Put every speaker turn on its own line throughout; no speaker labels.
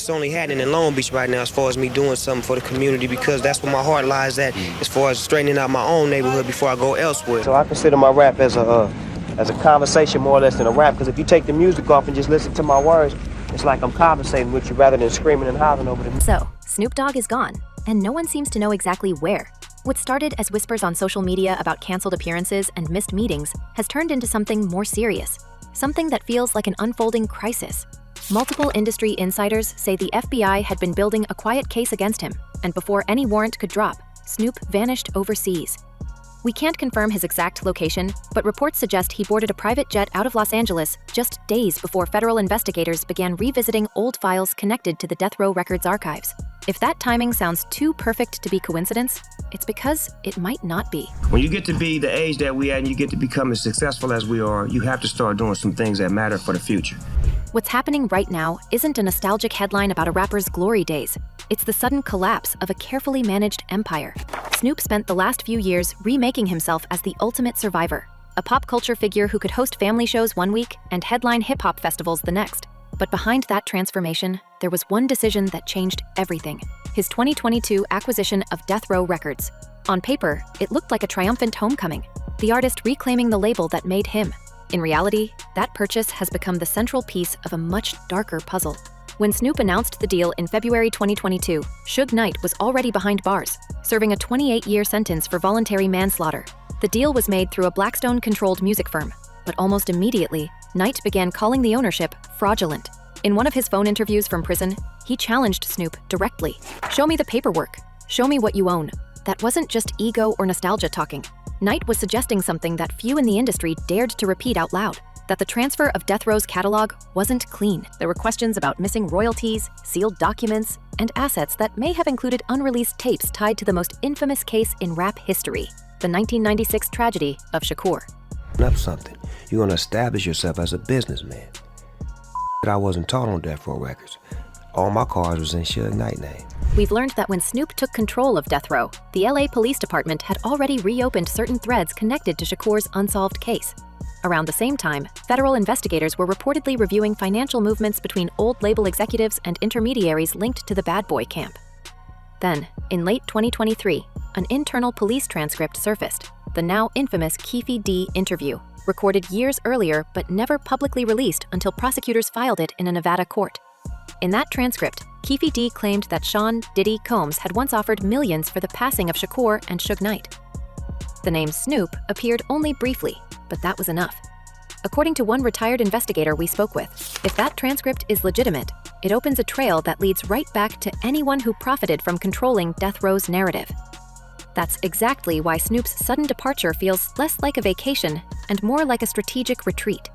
it's only happening in Long Beach right now as far as me doing something for the community, because that's where my heart lies at as far as straightening out my own neighborhood before I go elsewhere. So I consider my rap as a conversation more or less than a rap, because if you take the music off and just listen to my words, it's like I'm conversating with you rather than screaming and hollering over the...
So, Snoop Dogg is gone, and no one seems to know exactly where. What started as whispers on social media about canceled appearances and missed meetings has turned into something more serious, something that feels like an unfolding crisis. Multiple industry insiders say the FBI had been building a quiet case against him, and before any warrant could drop, Snoop vanished overseas. We can't confirm his exact location, but reports suggest he boarded a private jet out of Los Angeles just days before federal investigators began revisiting old files connected to the Death Row Records archives. If that timing sounds too perfect to be coincidence, it's because it might not be.
When you get to be the age that we at and you get to become as successful as we are, you have to start doing some things that matter for the future.
What's happening right now isn't a nostalgic headline about a rapper's glory days. It's the sudden collapse of a carefully managed empire. Snoop spent the last few years remaking himself as the ultimate survivor, a pop culture figure who could host family shows one week and headline hip-hop festivals the next. But behind that transformation, there was one decision that changed everything: his 2022 acquisition of Death Row Records. On paper, it looked like a triumphant homecoming, the artist reclaiming the label that made him. In reality, that purchase has become the central piece of a much darker puzzle. When Snoop announced the deal in February 2022, Suge Knight was already behind bars, serving a 28-year sentence for voluntary manslaughter. The deal was made through a Blackstone-controlled music firm, but almost immediately, Knight began calling the ownership fraudulent. In one of his phone interviews from prison, he challenged Snoop directly. "Show me the paperwork. Show me what you own." That wasn't just ego or nostalgia talking. Knight was suggesting something that few in the industry dared to repeat out loud: that the transfer of Death Row's catalog wasn't clean. There were questions about missing royalties, sealed documents, and assets that may have included unreleased tapes tied to the most infamous case in rap history, the 1996 tragedy of Shakur.
Up something. You're gonna establish yourself as a businessman. I wasn't taught on Death Row Records. All my cars was in Suge Knight name.
We've learned that when Snoop took control of Death Row, the LA Police Department had already reopened certain threads connected to Shakur's unsolved case. Around the same time, federal investigators were reportedly reviewing financial movements between old label executives and intermediaries linked to the Bad Boy camp. Then, in late 2023, an internal police transcript surfaced, the now infamous Keefe D interview, recorded years earlier but never publicly released until prosecutors filed it in a Nevada court. In that transcript, Keefe D claimed that Sean Diddy Combs had once offered millions for the passing of Shakur and Suge Knight. The name Snoop appeared only briefly, but that was enough. According to one retired investigator we spoke with, if that transcript is legitimate, it opens a trail that leads right back to anyone who profited from controlling Death Row's narrative. That's exactly why Snoop's sudden departure feels less like a vacation and more like a strategic retreat.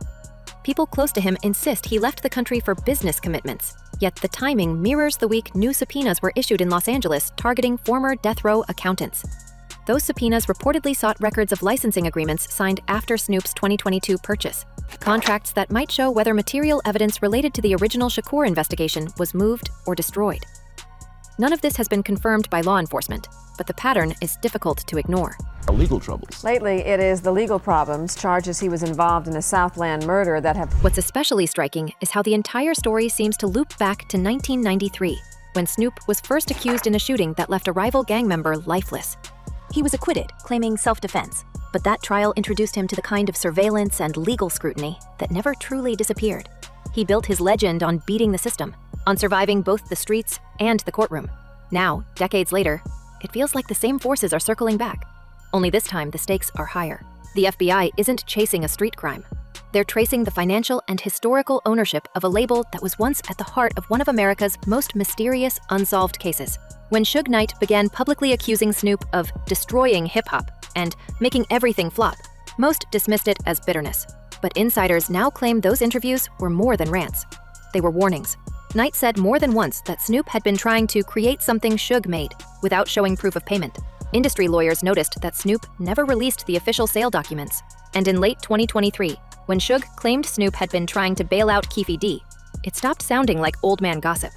People close to him insist he left the country for business commitments, yet the timing mirrors the week new subpoenas were issued in Los Angeles targeting former Death Row accountants. Those subpoenas reportedly sought records of licensing agreements signed after Snoop's 2022 purchase, contracts that might show whether material evidence related to the original Shakur investigation was moved or destroyed. None of this has been confirmed by law enforcement, but the pattern is difficult to ignore.
Legal troubles.
Lately, it is the legal problems, charges he was involved in a Southland murder that have...
What's especially striking is how the entire story seems to loop back to 1993, when Snoop was first accused in a shooting that left a rival gang member lifeless. He was acquitted, claiming self-defense, but that trial introduced him to the kind of surveillance and legal scrutiny that never truly disappeared. He built his legend on beating the system, on surviving both the streets and the courtroom. Now, decades later, it feels like the same forces are circling back. Only this time, the stakes are higher. The FBI isn't chasing a street crime. They're tracing the financial and historical ownership of a label that was once at the heart of one of America's most mysterious unsolved cases. When Suge Knight began publicly accusing Snoop of destroying hip-hop and making everything flop, most dismissed it as bitterness. But insiders now claim those interviews were more than rants. They were warnings. Knight said more than once that Snoop had been trying to create something Suge made without showing proof of payment. Industry lawyers noticed that Snoop never released the official sale documents. And in late 2023, when Suge claimed Snoop had been trying to bail out Keefe D, it stopped sounding like old man gossip.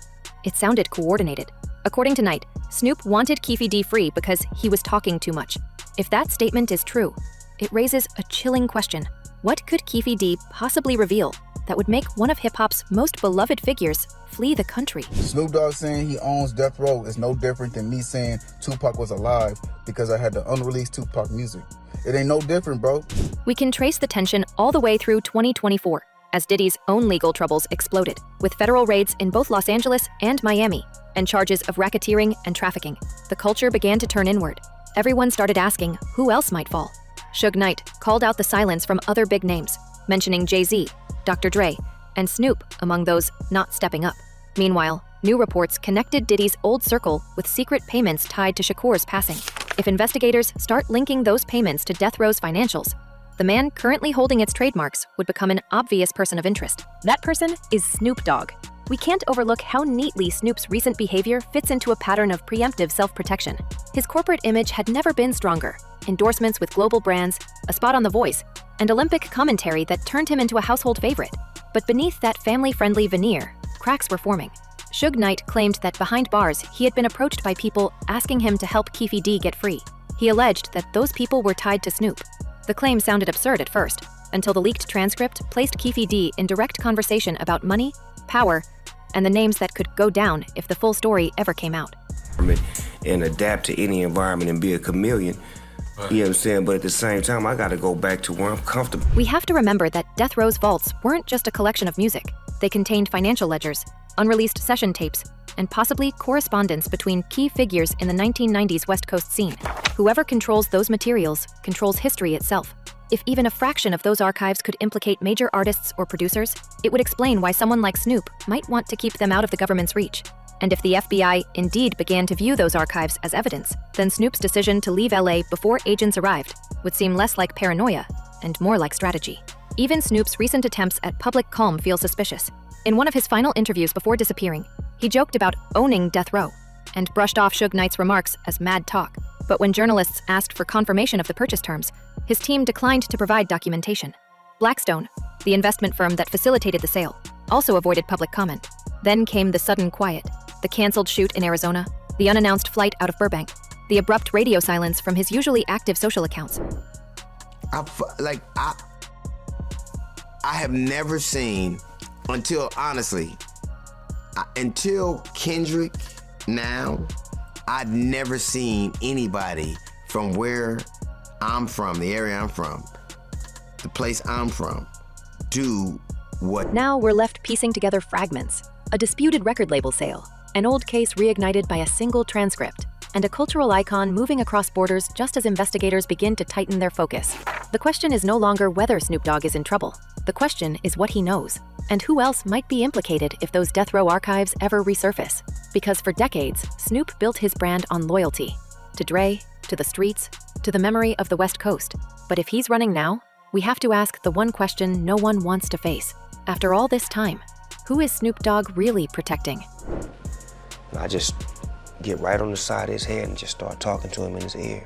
It sounded coordinated. According to Knight, Snoop wanted Keefe D free because he was talking too much. If that statement is true, it raises a chilling question. What could Keefe D possibly reveal that would make one of hip-hop's most beloved figures flee the country?
Snoop Dogg saying he owns Death Row is no different than me saying Tupac was alive because I had the unreleased Tupac music. It ain't no different, bro.
We can trace the tension all the way through 2024, as Diddy's own legal troubles exploded, with federal raids in both Los Angeles and Miami, and charges of racketeering and trafficking. The culture began to turn inward. Everyone started asking who else might fall. Suge Knight called out the silence from other big names, mentioning Jay-Z, Dr. Dre, and Snoop among those not stepping up. Meanwhile, new reports connected Diddy's old circle with secret payments tied to Shakur's passing. If investigators start linking those payments to Death Row's financials, the man currently holding its trademarks would become an obvious person of interest. That person is Snoop Dogg. We can't overlook how neatly Snoop's recent behavior fits into a pattern of preemptive self-protection. His corporate image had never been stronger. Endorsements with global brands, a spot on The Voice, and Olympic commentary that turned him into a household favorite. But beneath that family-friendly veneer, cracks were forming. Suge Knight claimed that behind bars, he had been approached by people asking him to help Keefe D get free. He alleged that those people were tied to Snoop. The claim sounded absurd at first, until the leaked transcript placed Keefe D in direct conversation about money, power, and the names that could go down if the full story ever came out.
And adapt to any environment and be a chameleon. You know what I'm saying? But at the same time, I gotta go back to where I'm comfortable.
We have to remember that Death Row's vaults weren't just a collection of music. They contained financial ledgers, unreleased session tapes, and possibly correspondence between key figures in the 1990s West Coast scene. Whoever controls those materials controls history itself. If even a fraction of those archives could implicate major artists or producers, it would explain why someone like Snoop might want to keep them out of the government's reach. And if the FBI indeed began to view those archives as evidence, then Snoop's decision to leave LA before agents arrived would seem less like paranoia and more like strategy. Even Snoop's recent attempts at public calm feel suspicious. In one of his final interviews before disappearing, he joked about owning Death Row and brushed off Suge Knight's remarks as mad talk. But when journalists asked for confirmation of the purchase terms, his team declined to provide documentation. Blackstone, the investment firm that facilitated the sale, also avoided public comment. Then came the sudden quiet, the canceled shoot in Arizona, the unannounced flight out of Burbank, the abrupt radio silence from his usually active social accounts.
I have never seen, until Kendrick now, I'd never seen anybody from where I'm from, the area I'm from, the place I'm from, do what.
Now we're left piecing together fragments, a disputed record label sale, an old case reignited by a single transcript, and a cultural icon moving across borders just as investigators begin to tighten their focus. The question is no longer whether Snoop Dogg is in trouble. The question is what he knows, and who else might be implicated if those Death Row archives ever resurface. Because for decades, Snoop built his brand on loyalty. To Dre, to the streets, to the memory of the West Coast. But if he's running now, we have to ask the one question no one wants to face. After all this time, who is Snoop Dogg really protecting?
I just get right on the side of his head and just start talking to him in his ear.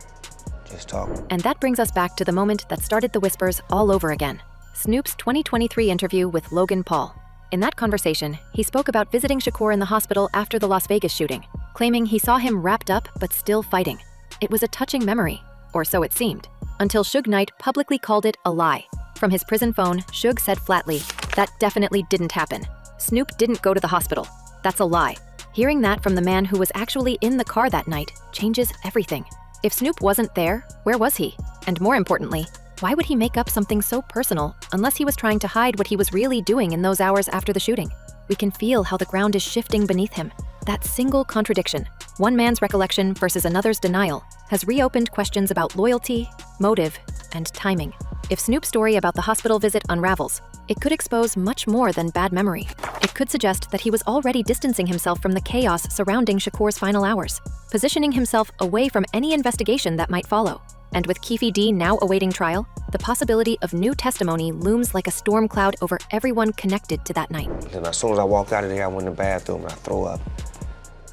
Just talk.
And that brings us back to the moment that started the whispers all over again. Snoop's 2023 interview with Logan Paul. In that conversation, he spoke about visiting Shakur in the hospital after the Las Vegas shooting, claiming he saw him wrapped up but still fighting. It was a touching memory, or so it seemed, until Suge Knight publicly called it a lie. From his prison phone, Suge said flatly, "That definitely didn't happen. Snoop didn't go to the hospital. That's a lie." Hearing that from the man who was actually in the car that night changes everything. If Snoop wasn't there, where was he? And more importantly, why would he make up something so personal unless he was trying to hide what he was really doing in those hours after the shooting? We can feel how the ground is shifting beneath him. That single contradiction, one man's recollection versus another's denial, has reopened questions about loyalty, motive, and timing. If Snoop's story about the hospital visit unravels, it could expose much more than bad memory. It could suggest that he was already distancing himself from the chaos surrounding Shakur's final hours, positioning himself away from any investigation that might follow. And with Keefe D now awaiting trial, the possibility of new testimony looms like a storm cloud over everyone connected to that night.
Then as soon as I walked out of there, I went in the bathroom and I threw up.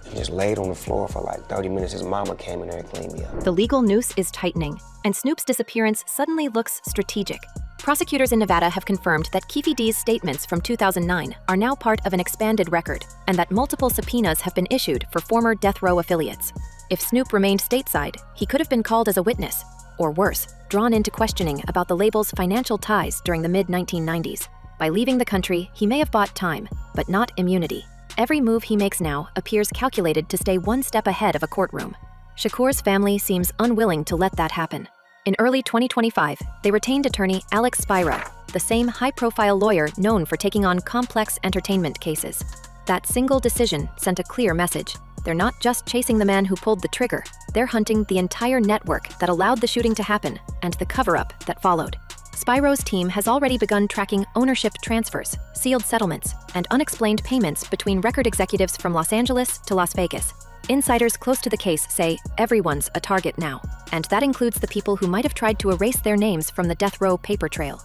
And just laid on the floor for like 30 minutes. His mama came in there and cleaned me up.
The legal noose is tightening, and Snoop's disappearance suddenly looks strategic. Prosecutors in Nevada have confirmed that Keefe D's statements from 2009 are now part of an expanded record, and that multiple subpoenas have been issued for former Death Row affiliates. If Snoop remained stateside, he could have been called as a witness, or worse, drawn into questioning about the label's financial ties during the mid-1990s. By leaving the country, he may have bought time, but not immunity. Every move he makes now appears calculated to stay one step ahead of a courtroom. Shakur's family seems unwilling to let that happen. In early 2025, they retained attorney Alex Spiro, the same high-profile lawyer known for taking on complex entertainment cases. That single decision sent a clear message. They're not just chasing the man who pulled the trigger, they're hunting the entire network that allowed the shooting to happen and the cover-up that followed. Spiro's team has already begun tracking ownership transfers, sealed settlements, and unexplained payments between record executives from Los Angeles to Las Vegas. Insiders close to the case say everyone's a target now, and that includes the people who might have tried to erase their names from the death row paper trail.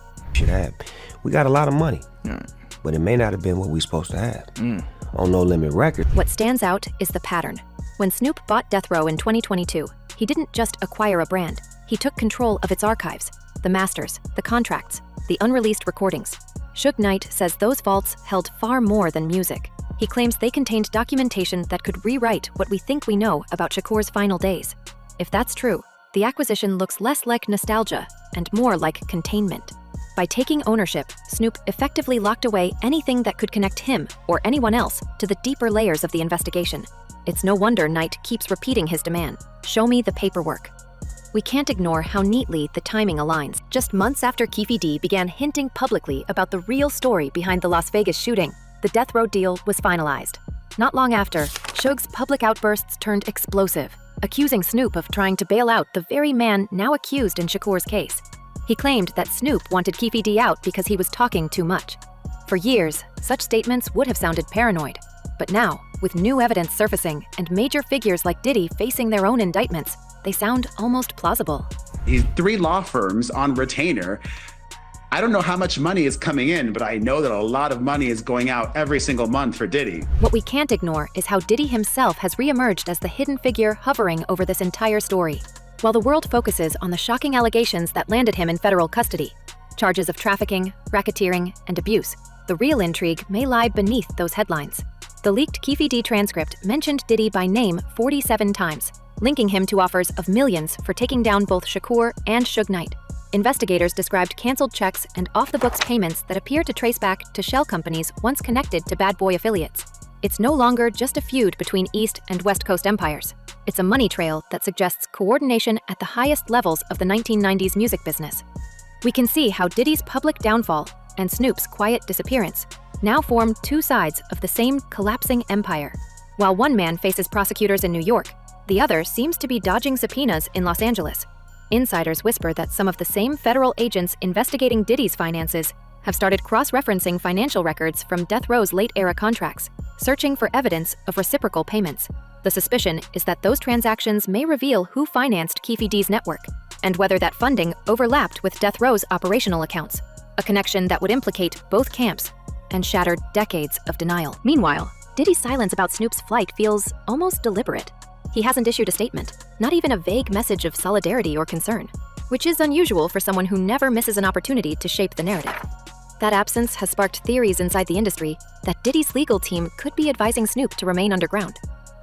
We got a lot of money, but it may not have been what we supposed to have. On No Limit Records.
What stands out is the pattern. When Snoop bought Death Row in 2022, he didn't just acquire a brand, he took control of its archives, the masters, the contracts, the unreleased recordings. Suge Knight says those vaults held far more than music. He claims they contained documentation that could rewrite what we think we know about Shakur's final days. If that's true, the acquisition looks less like nostalgia and more like containment. By taking ownership, Snoop effectively locked away anything that could connect him or anyone else to the deeper layers of the investigation. It's no wonder Knight keeps repeating his demand, "Show me the paperwork." We can't ignore how neatly the timing aligns. Just months after Keefe D began hinting publicly about the real story behind the Las Vegas shooting, the death row deal was finalized. Not long after, Suge's public outbursts turned explosive, accusing Snoop of trying to bail out the very man now accused in Shakur's case. He claimed that Snoop wanted Keefe D out because he was talking too much. For years, such statements would have sounded paranoid. But now, with new evidence surfacing and major figures like Diddy facing their own indictments, they sound almost plausible.
He's 3 law firms on retainer. I don't know how much money is coming in, but I know that a lot of money is going out every single month for Diddy.
What we can't ignore is how Diddy himself has reemerged as the hidden figure hovering over this entire story. While the world focuses on the shocking allegations that landed him in federal custody, charges of trafficking, racketeering, and abuse, the real intrigue may lie beneath those headlines. The leaked Keefe D transcript mentioned Diddy by name 47 times, linking him to offers of millions for taking down both Shakur and Suge Knight. Investigators described canceled checks and off-the-books payments that appear to trace back to shell companies once connected to Bad Boy affiliates. It's no longer just a feud between East and West Coast empires. It's a money trail that suggests coordination at the highest levels of the 1990s music business. We can see how Diddy's public downfall and Snoop's quiet disappearance now form two sides of the same collapsing empire. While one man faces prosecutors in New York, the other seems to be dodging subpoenas in Los Angeles. Insiders whisper that some of the same federal agents investigating Diddy's finances have started cross-referencing financial records from Death Row's late-era contracts, searching for evidence of reciprocal payments. The suspicion is that those transactions may reveal who financed Keefe D's network, and whether that funding overlapped with Death Row's operational accounts, a connection that would implicate both camps and shatter decades of denial. Meanwhile, Diddy's silence about Snoop's flight feels almost deliberate. He hasn't issued a statement, not even a vague message of solidarity or concern, which is unusual for someone who never misses an opportunity to shape the narrative. That absence has sparked theories inside the industry that Diddy's legal team could be advising Snoop to remain underground.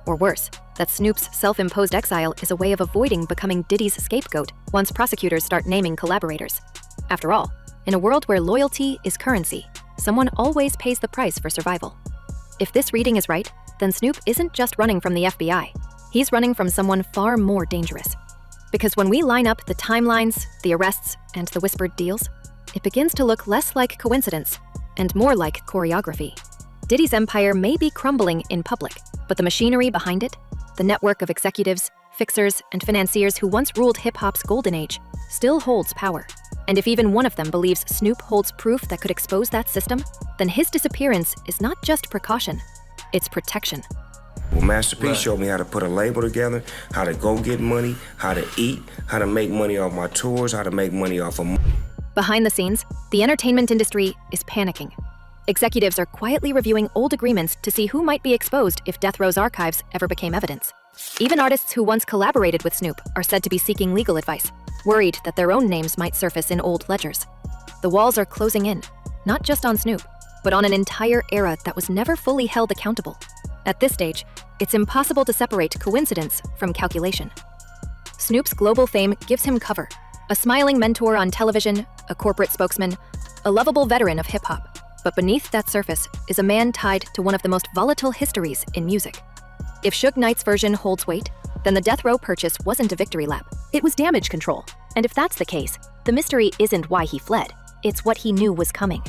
Or worse, that Snoop's self-imposed exile is a way of avoiding becoming Diddy's scapegoat once prosecutors start naming collaborators. After all, in a world where loyalty is currency, someone always pays the price for survival. If this reading is right, then Snoop isn't just running from the FBI. He's running from someone far more dangerous. Because when we line up the timelines, the arrests, and the whispered deals, it begins to look less like coincidence and more like choreography. Diddy's empire may be crumbling in public, but the machinery behind it, the network of executives, fixers, and financiers who once ruled hip-hop's golden age, still holds power. And if even one of them believes Snoop holds proof that could expose that system, then his disappearance is not just precaution, it's protection.
Well, Master P showed me how to put a label together, how to go get money, how to eat, how to make money off my tours, how to make money off of...
Behind the scenes, the entertainment industry is panicking. Executives are quietly reviewing old agreements to see who might be exposed if Death Row's archives ever became evidence. Even artists who once collaborated with Snoop are said to be seeking legal advice, worried that their own names might surface in old ledgers. The walls are closing in, not just on Snoop, but on an entire era that was never fully held accountable. At this stage, it's impossible to separate coincidence from calculation. Snoop's global fame gives him cover. A smiling mentor on television, a corporate spokesman, a lovable veteran of hip-hop. But beneath that surface is a man tied to one of the most volatile histories in music. If Suge Knight's version holds weight, then the death row purchase wasn't a victory lap. It was damage control. And if that's the case, the mystery isn't why he fled. It's what he knew was coming.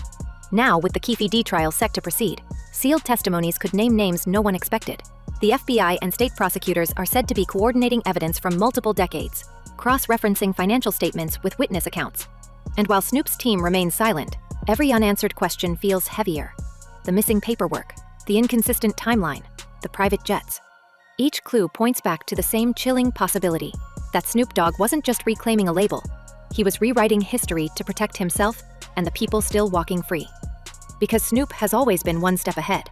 Now, with the Keefe trial set to proceed, sealed testimonies could name names no one expected. The FBI and state prosecutors are said to be coordinating evidence from multiple decades, cross-referencing financial statements with witness accounts. And while Snoop's team remains silent, every unanswered question feels heavier. The missing paperwork, the inconsistent timeline, the private jets. Each clue points back to the same chilling possibility, that Snoop Dogg wasn't just reclaiming a label. He was rewriting history to protect himself and the people still walking free. Because Snoop has always been one step ahead.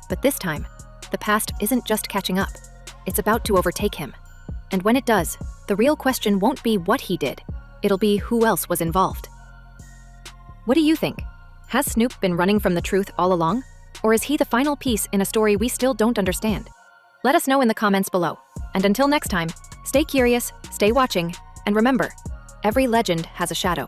But this time, the past isn't just catching up. It's about to overtake him. And when it does, the real question won't be what he did. It'll be who else was involved. What do you think? Has Snoop been running from the truth all along? Or is he the final piece in a story we still don't understand? Let us know in the comments below. And until next time, stay curious, stay watching, and remember, every legend has a shadow.